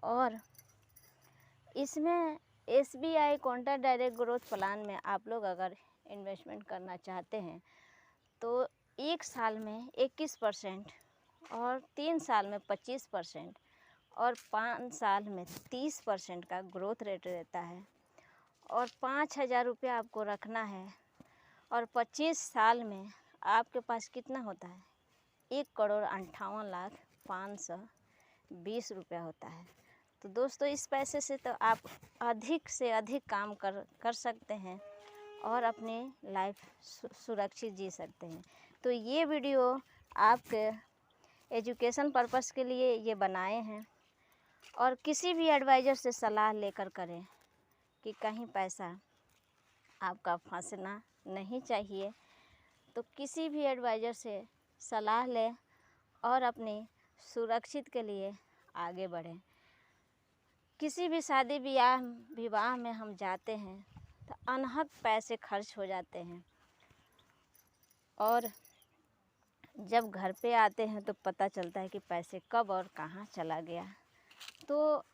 और इसमें SBI contact direct growth plan में आप लोग अगर इन्वेस्टमेंट करना चाहते हैं तो 1 साल में 21% और 3 साल में 25% और 5 साल में 30% का ग्रोथ रेट रहता है। और 5,000 रुपया आपको रखना है और 25 साल में आपके पास कितना होता है? 1,58,05,20 रुपया होता है। तो दोस्तों, इस पैसे से तो आप अधिक से अधिक काम कर सकते हैं और अपनी लाइफ सुरक्षित जी सकते हैं। तो ये वीडियो आपके एजुकेशन पर्पस के लिए ये बनाए हैं और किसी भी एडवाइज़र से सलाह लेकर करें कि कहीं पैसा आपका फंसना नहीं चाहिए। तो किसी भी एडवाइज़र से सलाह लें और अपनी सुरक्षित के लिए आगे बढ़ें। किसी भी शादी विवाह में हम जाते हैं तो अनहद पैसे खर्च हो जाते हैं और जब घर पे आते हैं तो पता चलता है कि पैसे कब और कहाँ चला गया। तो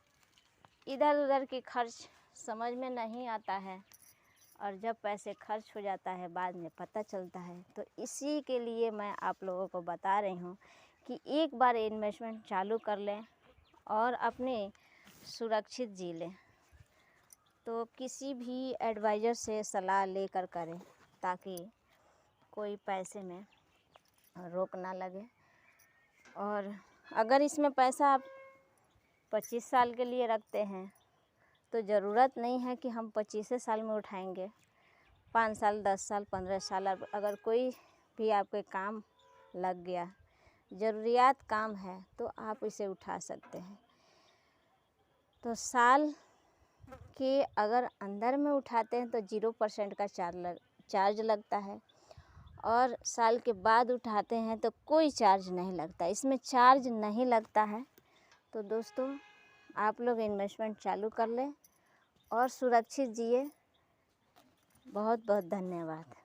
इधर उधर की खर्च समझ में नहीं आता है और जब पैसे खर्च हो जाता है बाद में पता चलता है। तो इसी के लिए मैं आप लोगों को बता रही हूँ कि एक बार इन्वेस्टमेंट चालू कर लें और अपने सुरक्षित जी लें। तो किसी भी एडवाइज़र से सलाह लेकर करें ताकि कोई पैसे में रोक ना लगे। और अगर इसमें पैसा आप 25 साल के लिए रखते हैं तो ज़रूरत नहीं है कि हम 25 साल में उठाएंगे। 5 साल, 10 साल, 15 साल अगर कोई भी आपके काम लग गया, ज़रूरियात काम है, तो आप इसे उठा सकते हैं। तो साल के अगर अंदर में उठाते हैं तो 0% का चार्ज लगता है और साल के बाद उठाते हैं तो कोई चार्ज नहीं लगता। इसमें चार्ज नहीं लगता है। तो दोस्तों, आप लोग इन्वेस्टमेंट चालू कर लें और सुरक्षित जिए। बहुत बहुत धन्यवाद।